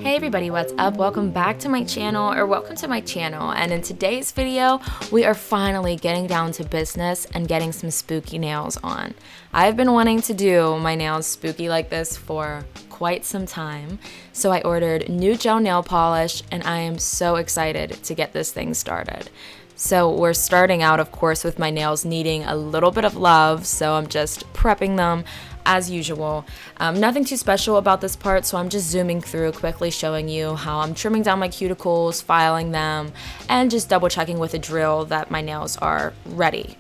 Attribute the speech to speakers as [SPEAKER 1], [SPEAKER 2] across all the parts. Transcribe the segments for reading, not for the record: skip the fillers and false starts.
[SPEAKER 1] Hey everybody, what's up? Welcome back to my channel, or welcome to my channel. And in today's video, we are finally getting down to business and getting some spooky nails on. I've been wanting to do my nails spooky like this for quite some time, so I ordered new gel nail polish and I am so excited to get this thing started. So we're starting out, of course, with my nails needing a little bit of love, so I'm just prepping them as usual. Nothing too special about this part, so I'm just zooming through, quickly showing you how I'm trimming down my cuticles, filing them, and just double checking with a drill that my nails are ready.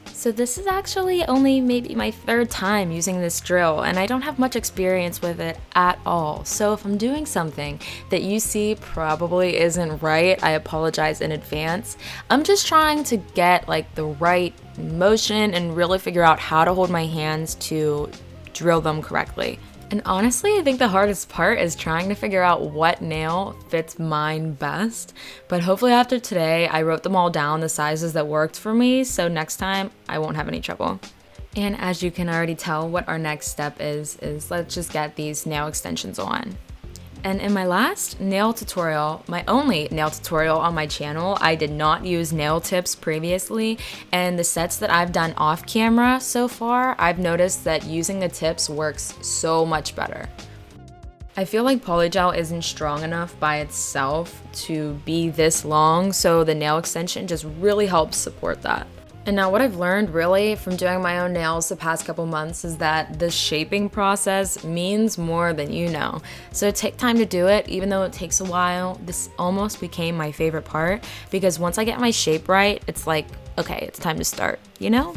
[SPEAKER 1] So this is actually only maybe my third time using this drill, and I don't have much experience with it at all. So if I'm doing something that you see probably isn't right, I apologize in advance. I'm just trying to get like the right motion and really figure out how to hold my hands to drill them correctly. And honestly, I think the hardest part is trying to figure out what nail fits mine best. But hopefully after today, I wrote them all down, the sizes that worked for me, so next time I won't have any trouble. And as you can already tell, what our next step is let's just get these nail extensions on. And in my last nail tutorial, my only nail tutorial on my channel, I did not use nail tips previously, and the sets that I've done off camera so far, I've noticed that using the tips works so much better. I feel like polygel isn't strong enough by itself to be this long, so the nail extension just really helps support that. And now what I've learned really from doing my own nails the past couple months is that the shaping process means more than you know. So take time to do it, even though it takes a while. This almost became my favorite part because once I get my shape right, it's like, okay, it's time to start, you know?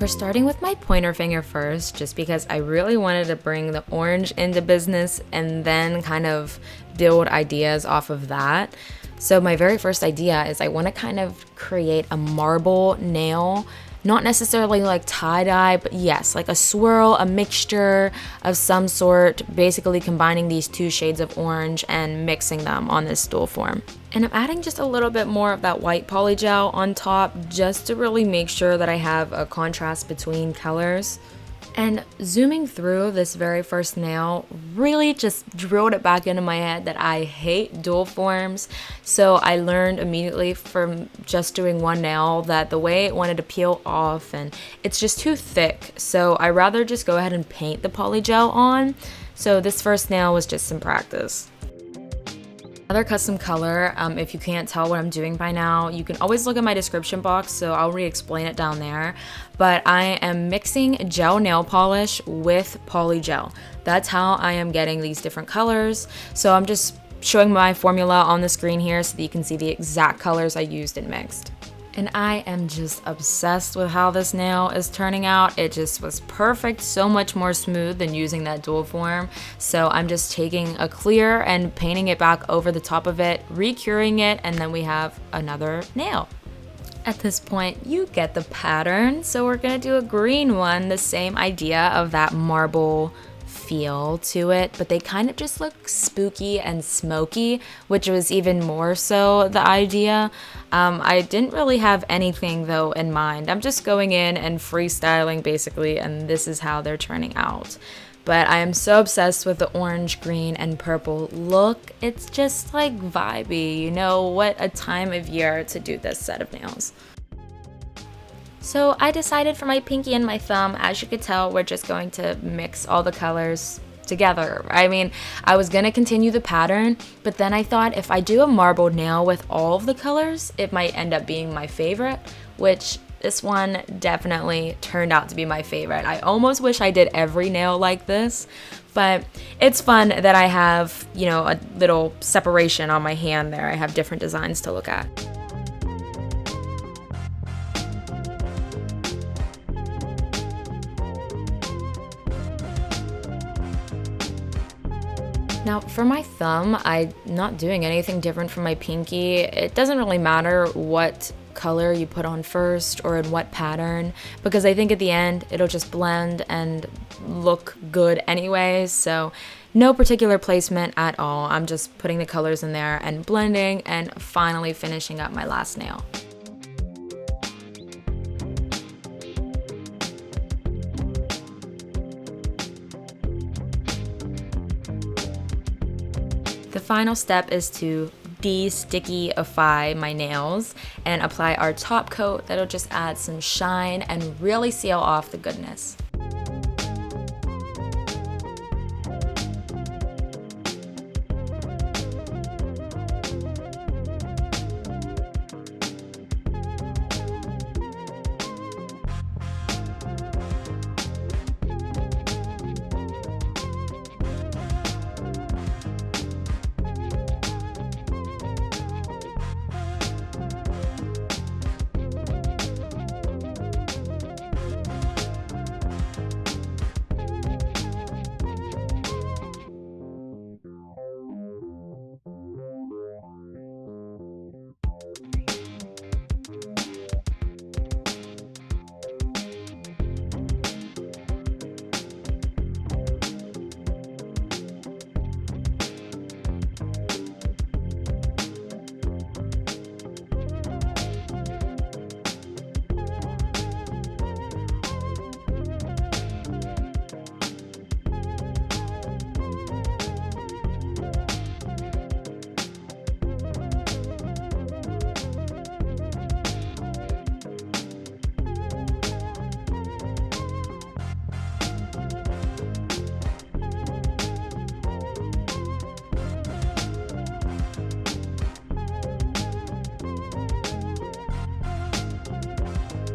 [SPEAKER 1] We're starting with my pointer finger first, just because I really wanted to bring the orange into business and then kind of build ideas off of that. So my very first idea is I want to kind of create a marble nail, not necessarily like tie-dye, but yes, like a swirl, a mixture of some sort, basically combining these two shades of orange and mixing them on this stool form. And I'm adding just a little bit more of that white polygel on top just to really make sure that I have a contrast between colors. And zooming through this very first nail really just drilled it back into my head that I hate dual forms. So I learned immediately from just doing one nail that the way it wanted to peel off and it's just too thick. So I rather just go ahead and paint the polygel on. So this first nail was just some practice. Another custom color, if you can't tell what I'm doing by now, you can always look at my description box, so I'll re-explain it down there. But I am mixing gel nail polish with polygel. That's how I am getting these different colors. So I'm just showing my formula on the screen here so that you can see the exact colors I used and mixed. And I am just obsessed with how this nail is turning out. It just was perfect, so much more smooth than using that dual form. So I'm just taking a clear and painting it back over the top of it, re-curing it, and then we have another nail. At this point, you get the pattern. So we're gonna do a green one, the same idea of that marble feel to it, but they kind of just look spooky and smoky, which was even more so the idea. I didn't really have anything though in mind. I'm just going in and freestyling basically, and this is how they're turning out. But I am so obsessed with the orange, green, and purple look. It's just like vibey, you know, what a time of year to do this set of nails. So I decided for my pinky and my thumb, as you could tell, we're just going to mix all the colors together. I mean, I was gonna continue the pattern, but then I thought if I do a marble nail with all of the colors, it might end up being my favorite, which this one definitely turned out to be my favorite. I almost wish I did every nail like this, but it's fun that I have, you know, a little separation on my hand there. I have different designs to look at. Now for my thumb, I'm not doing anything different from my pinky. It doesn't really matter what color you put on first or in what pattern, because I think at the end it'll just blend and look good anyway. So no particular placement at all. I'm just putting the colors in there and blending and finally finishing up my last nail. The final step is to de-stickyify my nails and apply our top coat that'll just add some shine and really seal off the goodness.